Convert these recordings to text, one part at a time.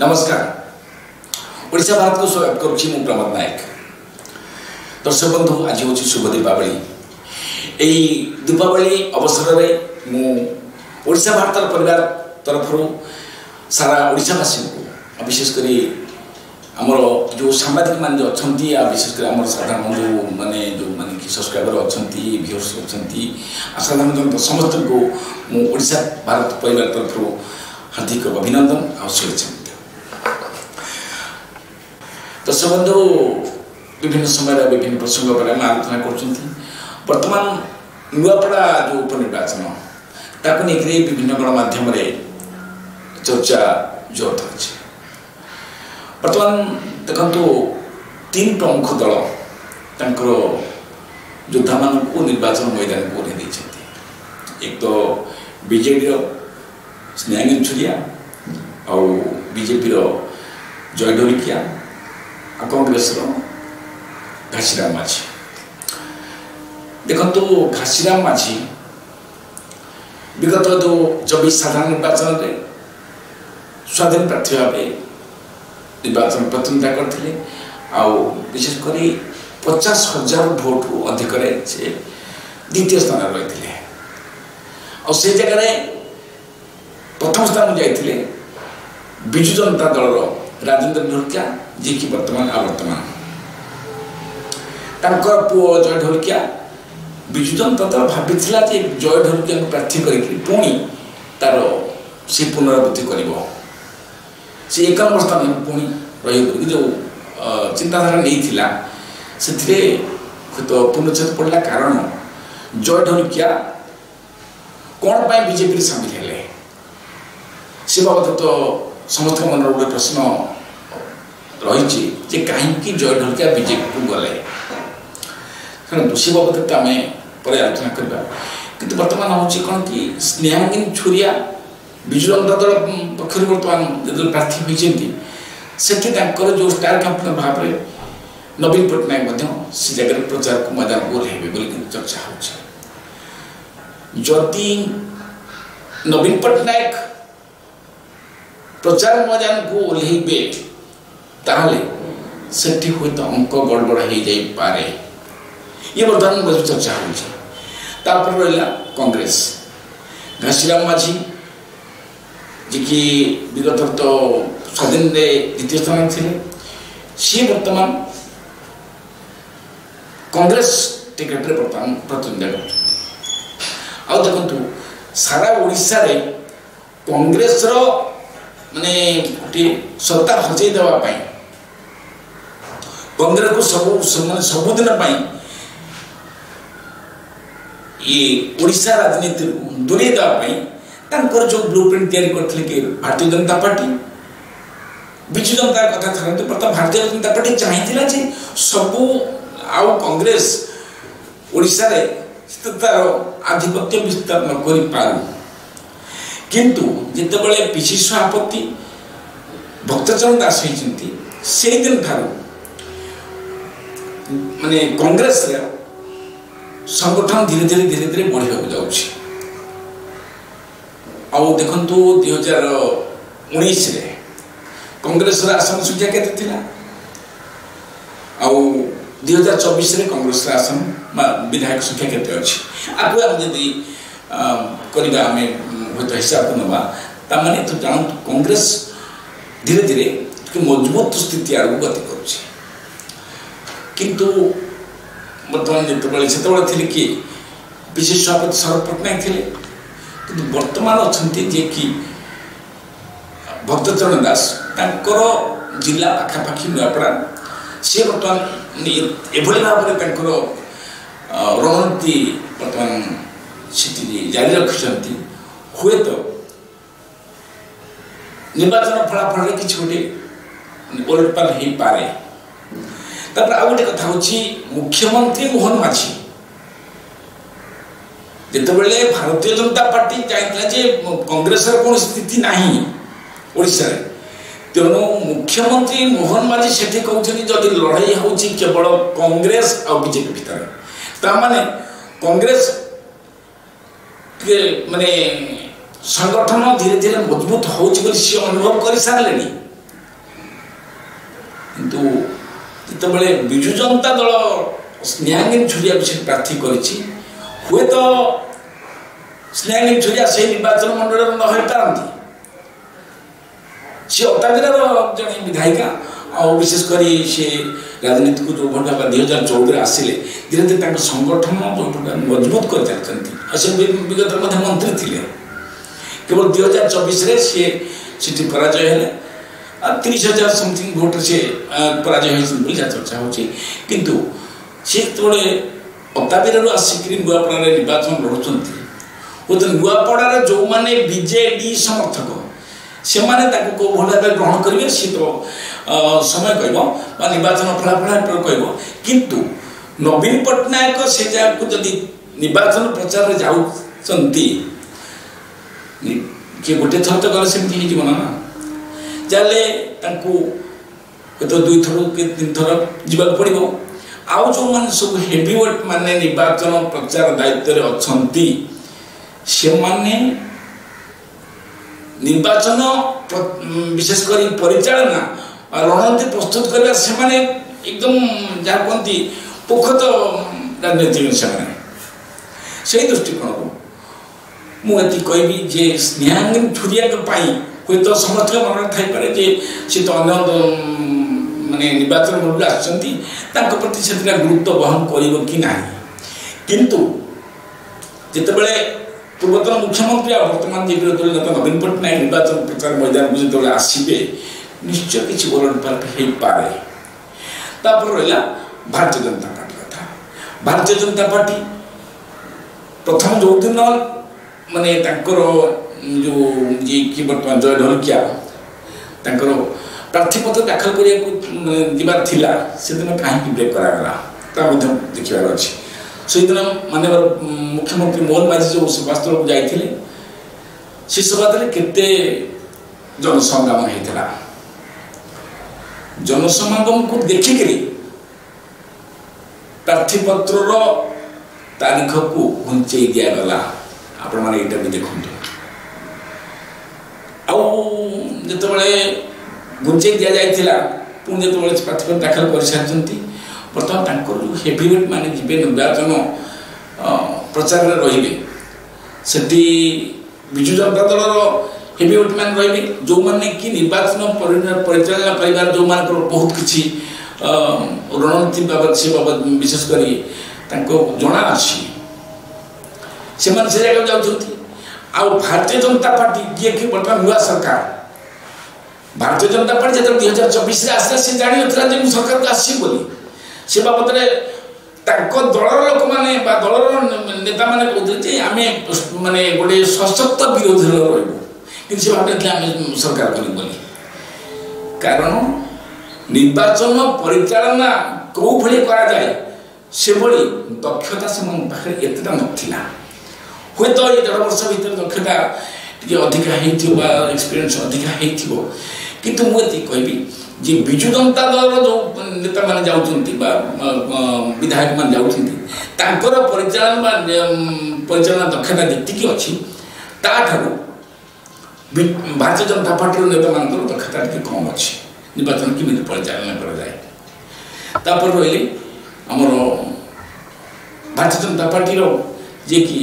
नमस्कार। ओडिशा भारत को स्वागत करुच्ची मु प्रमोद नायक। दर्शक बंधु आज हूँ शुभ दीपावली। यही दीपावली अवसर में ओडिशा भारत परिवार तरफ सारा ओडिशावासी को विशेषकर आमर जो सांबादिक मान जो अच्छा विशेषकर आम साधारण जो माने कि सब्सक्राइबर अच्छा व्यूअर्स अच्छा साधारण जनता समस्त को ओडिशा भारत परिवार तरफ हार्दिक अभिनंदन और शुभेच्छा। दर्शक बंधु विभिन्न समय विभिन्न प्रसंग पर आलोचना करतमान नुआपड़ा जो उपनिर्वाचन ताकू नहीं विभिन्न गणमाध्यम चर्चा जोर धरी। बर्तमान देखु तीन प्रमुख दल तंकर योद्धा मान निर्वाचन मैदान को ओह्लैदेइछन्ति। एक तो बीजेडी स्नेहांगिनी छुरिया और बीजेपी जय ढोलिकिया और कांग्रेस घासीराम माझी। देखो घासीराम माझी विगत जो 24 साधारण निर्वाचन में स्वाधीन प्रार्थी भाव निर्वाचन प्रतिद्वंदिता करते विशेषकर 50,000 भोट रु अधिक से द्वितीय स्थान रही और से जगह प्रथम स्थान जाते विजु जनता दल राजेंद्र ढोलकिया जी की वर्तमान पुओ जय ढोलकिया विजु जनता दल भावी जय ढोलकिया को प्रार्थी करी तार से पुनरावृत्ति कर एक नंबर स्थान पुणी रही जो चिंताधारा नहीं से पूर्णच्छेद पड़ा कारण जय ढोलकिया कौन पाए बीजेपी सामिल हेले से बाबद तो समस्त मन गोटे प्रश्न रही कहीं जय ढोलकिया बीजेपी को गले शुणु से बाबद तो आम पर आलोचना करवा कि बर्तमान हूँ कौन कि स्नेहांगिनी छुरिया विजु जनता दल पक्ष बर्तमान जो प्रार्थी होती जो स्टार कैंपेनर भाव में नवीन पट्टनायक से जगह प्रचार को मैदान को ओह्लैबे बोली चर्चा होती। नवीन पट्टनायक प्रचार मैदान को ओह्लैबे ताहले सेठी हुए तो अंक गड़बड़ हो जाए ये बर्तमान चर्चा होपर रहा कांग्रेस घासीराम माझी जी कि विगत तो स्वाधीन द्वितीय स्थान थे सी बर्तमान कांग्रेस टिकेट रे बर्तमान प्रतिद्वंदिता कर देखु सारा ओडिशा रे कांग्रेस रो माने गोटे सत्ता हजई देवाई कांग्रेस को सबुदिन ये ओडिशा राजनीति दूरे देवाई जो ब्लूप्रिंट तैयारी करते कि भारतीय जनता पार्टी विजु जनता कथा छाड़ते बर्तमान भारतीय जनता पार्टी चाहिए जे सबू आउ कांग्रेस ओडिशा रे तार आधिपत्य विस्तार न कर पारू किंतु जितेबाला पिसी सभापति भक्तचरण दास होती से दिन ठार माने कांग्रेस रे संगठन धीरे धीरे बढ़ा जाऊँगी। आउ देखु 2019 कांग्रेस आसन संख्या केते आउ 2024 कांग्रेस आसन विधायक संख्या केते अच्छी आगे आम जदि करवा आम हूँ हिसाब को ना माने तो जान कांग्रेस धीरे धीरे मजबूत स्थिति आड़ गति किंतु बर्तमान जिते थे कि विशेष सभापति शरद पट्टनायक थे कि वर्तमान अच्छा जे कि भक्तचरण दास जिला पाखापाखि नुआपड़ा सी बर्तमान एभली भाव में रणनीति बर्तमान स्थिति जारी रखिंट हुए तो निर्वाचन फलाफल कि गोटे ओलटपाल हो पारे। तापर आ गोटे कथा हूँ मुख्यमंत्री मोहन माझी जितेबाला भारतीय जनता पार्टी चाहिए कांग्रेस कौन स्थिति नहीं ओडिशा रे तेणु मुख्यमंत्री मोहन माझी से कहते जदि लड़ाई हो केवल कांग्रेस और बीजेपी भितर माने कांग्रेस माने संगठन धीरे धीरे मजबूत हो अनुभव कर सारे किंतु जितेबाला विजु जनता दल स्नेहांगिनी छुरिया को प्रार्थी करिछि हुए तो स्नेहांगिनी छुरिया से निर्वाचन मंडल न हो पारती सी अतादिरार जड़े विधायिका और विशेषकर से राजनीति को जो भोट 2014 आसिले धीरे धीरे संगठन जो मजबूत कर चलते विगत मंत्री थे केवल 2024 सी पराजय है 30,000 समथिंग भोट से पराजय होती चर्चा होती किंतु सी जो अतादिरार आसिक नुआपड़ा निर्वाचन लड़ुंट नुआपड़ा जो मैंने बीजेडी समर्थक से माने को भल भाव ग्रहण करेंगे सी तो समय कह निर्वाचन फलाफल कह किंतु नवीन पट्टनायक से जगह को जदि निर्वाचन प्रचार जाऊँगी किए गोटे थर तो गले सेमती ना जाले तो 2 थर कि 3 थर जावाक पड़ो आउ जो मैंने सब हेवीवेट माने निर्वाचन प्रचार दायित्व अच्छा से माने निर्वाचन विशेषकर परिचालना रणनीति प्रस्तुत करने से माने एकदम जहाँ कहती पोखत राजनीतिक से दृष्टिकोण को मुझे कहबी जे स्नेहांगिनी छुरिया हुए तो समर्थक मन थी जे सी तो अन्य माने निर्वाचन मंडल आसती से गुरुत्व बहन कर किंतु जितेबाला पूर्वतन मुख्यमंत्री और वर्तमान जो विरोधी दल नेता नवीन पट्टनायक निर्वाचन प्रचार मैदान को जो आसवे निश्चय किसी उलट पालट हो पाए तापर रहा भारतीय जनता पार्टी कथा भारतीय जनता पार्टी प्रथम जो दिन माने जो जी कि बर्तमान जय ढोलकिया प्रार्थीपत्र दाखल करने से दिन कहीं ब्रेक करागला देखिबार अच्छी से दिन माननीय मुख्यमंत्री मोहन माझी जो सभास्थल को जाते से सभास्थल केते जनसमागम होता जनसमागम को देखिक प्रार्थीपत्र तारीख को घुंचे दिगला आपण मैंने यहाँ भी देखु आते घुंचे दि जाता पुणी जो प्रार्थीपत्र दाखल कर सारी बर्तमान जो हेवीवेट माने जीवे निर्वाचन प्रचार रे सेठी विजु जनता दल हेवीवेट मान रे जो मैंने कि निर्वाचन परिचालना कर जो मान बहुत किसी रणनीति बाबद से बाबद विशेषकर जना अच्छी से जगह जाऊँगी आ भारतीय जनता पार्टी किए कि बर्तमान नुआ सरकार भारतीय जनता पार्टी जो 2024 आसला से जानी ना सरकार को आसी बोली से बाबद दलर लोक मैंने दलर नेता मैंने कहते आम माने गोटे सशक्त विरोधी दल रही कि भावना आम सरकार करी कारण निर्वाचन परिचालना कौ भाई करा जाए से भली दक्षता से पाखे एतटा नाला हुए तो ये 1.5 वर्ष भर दक्षता टी अधिका एक्सपीरियंस अधिका किंतु मुझे कहबी जी विजु जनता दल जो नेता मैंने जाऊँगी विधायक मान जाऊँगी परिचालना दक्षता जी अच्छी भारतीय जनता पार्टी नेता मान दक्षता टी कम अच्छी निर्वाचन किमी परिचालना कर जाए तापर रही आमर भारतीय जनता पार्टी जे कि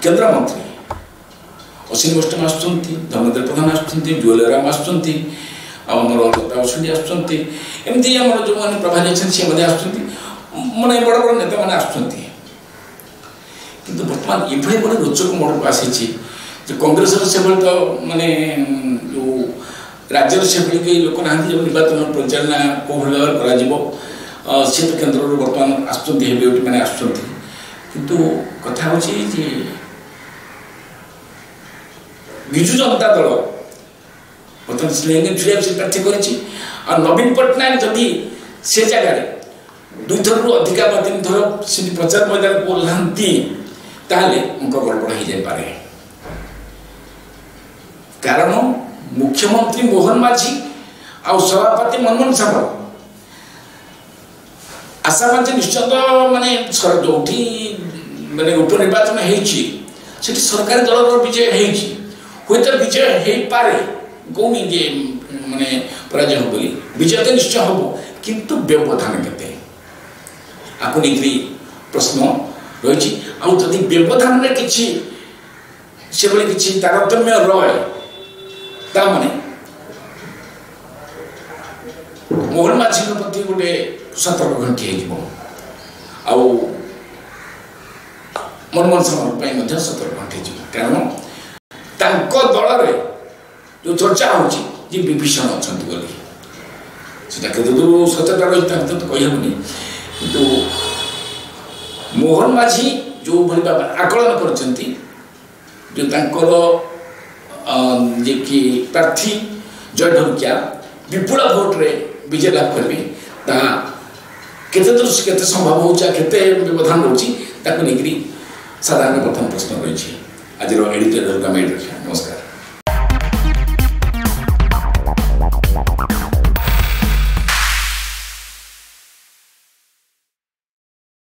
केंद्र मंत्री अश्विनी वैष्णव आसुँच धर्मेंद्र प्रधान आसुँच जुएल राम आसुँच आमर लता बसुंडी आसुँच एमती आम जो मैंने प्रभारी अच्छे सी आसुँच माने बड़ बड़ नेता मैंने आसुँच किंतु बर्तमान ये गोटे रोचक मोड़ को आसी कांग्रेस से तो माने जो राज्य से कई लोक ना जो निर्वाचन परिचालना कौ भाव कर सी तो केन्द्र बर्तमान आसुँच हेवीवेट मैंने आसुँच किंतु कथा हूँ विजु जनता दल बर्तमान स्नेहांगिनी छुरिया से प्रार्थी कर नवीन पट्टनायक जदि से जगह 2 थर अधिका 3 थर से प्रचार मैदान को ओह्लांती ताले गड़बड़ हो जाए कारण मुख्यमंत्री मोहन माझी आ सभापति मनमोहन सागर आशा मान निश्चित माने जो माने उपनिर्वाचन होती सरकारी दल विजय हुए तो विजय हो पारे कौन जे माने पराजय हो बोली विजय तो निश्चय हम किंतु व्यवधान केते आपको निकली प्रश्न रही आदि व्यवधान में किसी से भाई किसी तारतम्य रहे ताने मोहन माझी प्रति गोटे सतर्क घंटी हो मनमोहन सिंह सतर्क घंटी कारण दल में जो चर्चा होची विभीषण अच्छा बोली से सत्यता रही तो कहबनी किंतु मोहन माझी जो भाई बाबा आकलन करछंती जो तांकर जे कि प्रार्थी जय ढोलकिया विपुल भोट रे विजय लाभ करबे ता केते दूर केते संभव होचा केते व्यवधान होची ताको निकरी साधारण प्रथम प्रश्न रही आज एडिटोरियल का मेड रखा नमस्कार।